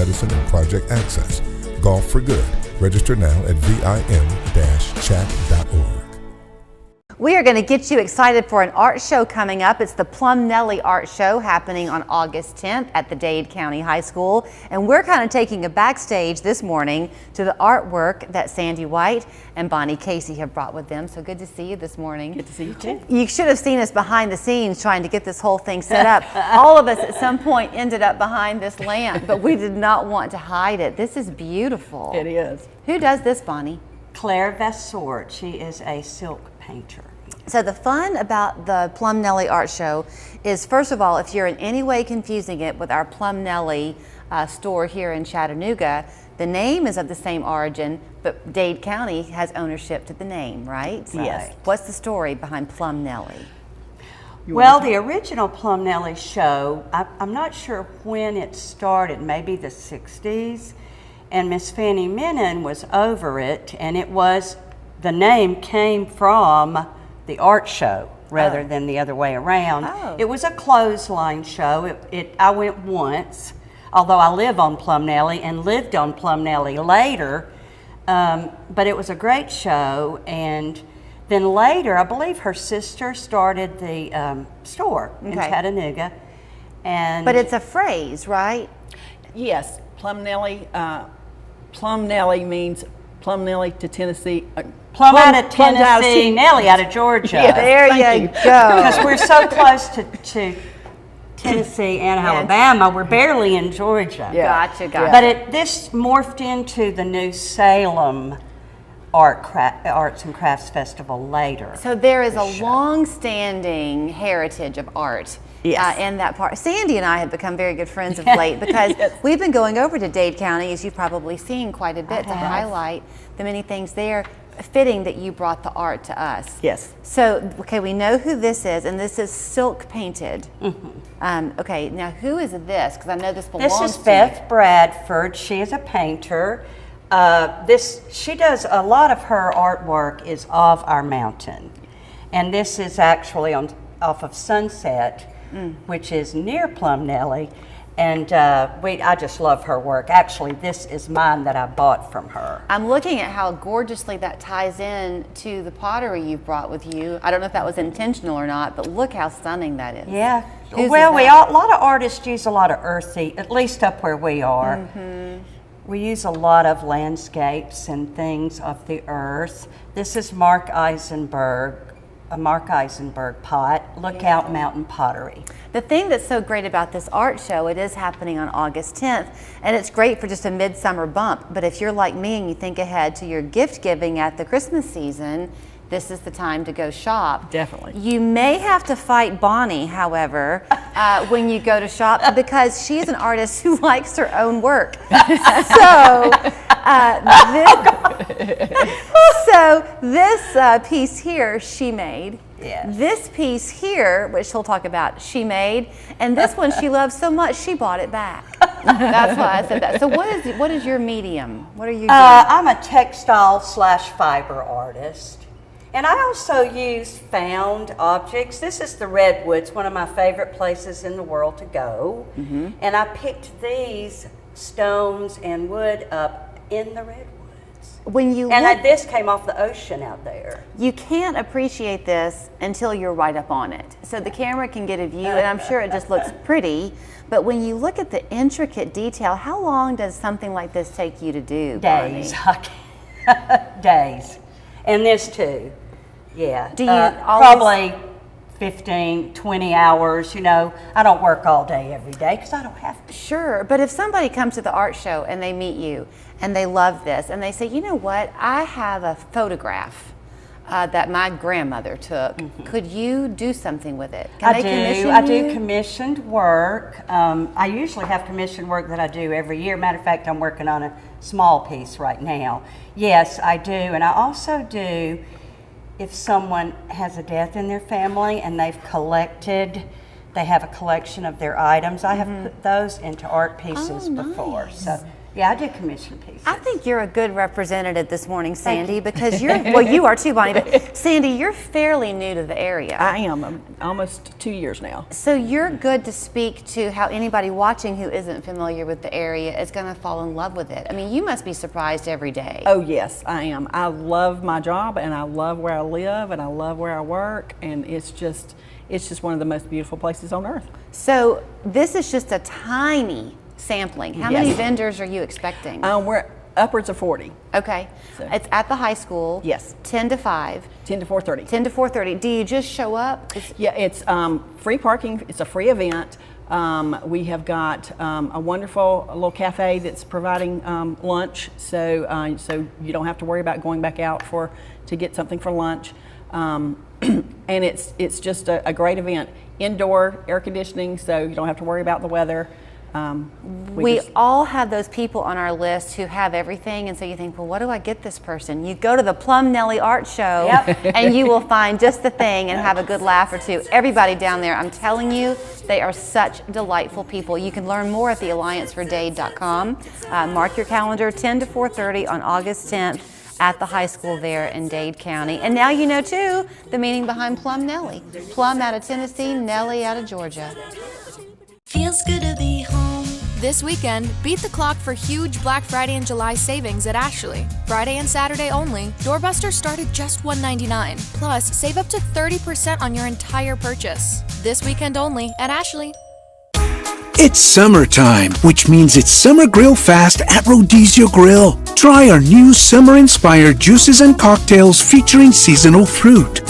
medicine and project access. Golf for Good. Register now at vim-chat.org. We are going to get you excited for an art show coming up. It's the Plum Nelly Art Show happening on August 10th at the Dade County High School. And we're kind of taking a backstage this morning to the artwork that Sandy White and Bonnie Casey have brought with them. So good to see you this morning. Good to see you too. You should have seen us behind the scenes trying to get this whole thing set up. All of us at some point ended up behind this lamp, but we did not want to hide it. This is beautiful. It is. Who does this, Bonnie? Claire Vassort. She is a silk painter. So the fun about the Plum Nelly Art Show is, first of all, if you're in any way confusing it with our Plum Nelly store here in Chattanooga, the name is of the same origin, but Dade County has ownership to the name, right? Yes. What's the story behind Plum Nelly? Well, the original Plum Nelly show, I'm not sure when it started, maybe the 60s, and Miss Fannie Menon was over it, and the name came from the art show rather than the other way around. Oh. It was a clothesline show. I went once, although I live on Plum Nelly and lived on Plum Nelly later, but it was a great show. And then later, I believe her sister started the store in Chattanooga. But it's a phrase, right? Yes, Plum Nelly. Plum Nelly means Plum Nelly to Tennessee. Plum out of Tennessee, Nelly out of Georgia. Yeah, there you go. Because we're so close to Tennessee and Alabama, we're barely in Georgia. Yeah. Gotcha. But this morphed into the New Salem Arts and Crafts Festival later. So there is a long-standing heritage of art. Yes. In that part. Sandy and I have become very good friends of late because we've been going over to Dade County, as you've probably seen, quite a bit to highlight the many things there. Fitting that you brought the art to us. Yes. So, okay, we know who this is, and this is silk painted. Okay, now who is this? Because I know this belongs to you. This is Beth Bradford. She is a painter. She does a lot of her artwork is of our mountain, and this is actually off of Sunset, which is near Plum Nelly. And I just love her work. Actually, this is mine that I bought from her. I'm looking at how gorgeously that ties in to the pottery you've brought with you. I don't know if that was intentional or not, but look how stunning that is. Yeah. Whose Well, is that? a lot of artists use a lot of earthy, at least up where we are. We use a lot of landscapes and things of the earth. This is Mark Eisenberg, a Mark Eisenberg pot, Lookout Mountain Pottery. The thing that's so great about this art show, it is happening on August 10th, and it's great for just a midsummer bump. But if you're like me and you think ahead to your gift giving at the Christmas season, this is the time to go shop. Definitely. You may have to fight Bonnie, however, when you go to shop because she is an artist who likes her own work. So this piece here, she made. Yes. This piece here, which she'll talk about, she made, and this one she loves so much she bought it back. That's why I said that. So what is your medium? What are you doing? I'm a textile/fiber artist. And I also use found objects. This is the Redwoods, one of my favorite places in the world to go. And I picked these stones and wood up in the Redwoods. This came off the ocean out there. You can't appreciate this until you're right up on it. So the camera can get a view, and I'm sure it just looks pretty. But when you look at the intricate detail, how long does something like this take you to do? Days. Days. And this too. Yeah. Do you probably 15, 20 hours, I don't work all day every day because I don't have to. Sure, but if somebody comes to the art show and they meet you and they love this and they say, you know what, I have a photograph that my grandmother took. Could you do something with it? I do commissioned work. I usually have commissioned work that I do every year. Matter of fact, I'm working on a small piece right now. Yes, I do, and I also do if someone has a death in their family and they have a collection of their items. I have put those into art pieces before. So Yeah, I do commission pieces. I think you're a good representative this morning, Sandy, because well, you are too, Bonnie, but Sandy, you're fairly new to the area. I am. I'm almost 2 years now. So you're good to speak to how anybody watching who isn't familiar with the area is going to fall in love with it. I mean, you must be surprised every day. Oh yes, I am. I love my job, and I love where I live, and I love where I work, and it's just one of the most beautiful places on earth. So this is just a tiny sampling. How many vendors are you expecting? We're upwards of 40. Okay. So. It's at the high school. Yes. 10 to 5. 10 to 4:30. 10 to 4:30. Do you just show up? Yeah, it's free parking. It's a free event. We have got a wonderful little cafe that's providing lunch, so so you don't have to worry about going back out to get something for lunch. And it's just a great event. Indoor air conditioning, so you don't have to worry about the weather. We all have those people on our list who have everything, and so you think, well, what do I get this person? You go to the Plum Nelly Art Show, and you will find just the thing and have a good laugh or two. Everybody down there, I'm telling you, they are such delightful people. You can learn more at thealliancefordade.com. Mark your calendar, 10 to 4:30 on August 10th at the high school there in Dade County. And now you know, too, the meaning behind Plum Nelly. Plum out of Tennessee, Nelly out of Georgia. Feels good to be home. This weekend, beat the clock for huge Black Friday and July savings at Ashley. Friday and Saturday only, doorbusters start at just $1.99. Plus, save up to 30% on your entire purchase. This weekend only at Ashley. It's summertime, which means it's Summer Grill Fast at Rhodesia Grill. Try our new summer-inspired juices and cocktails featuring seasonal fruit.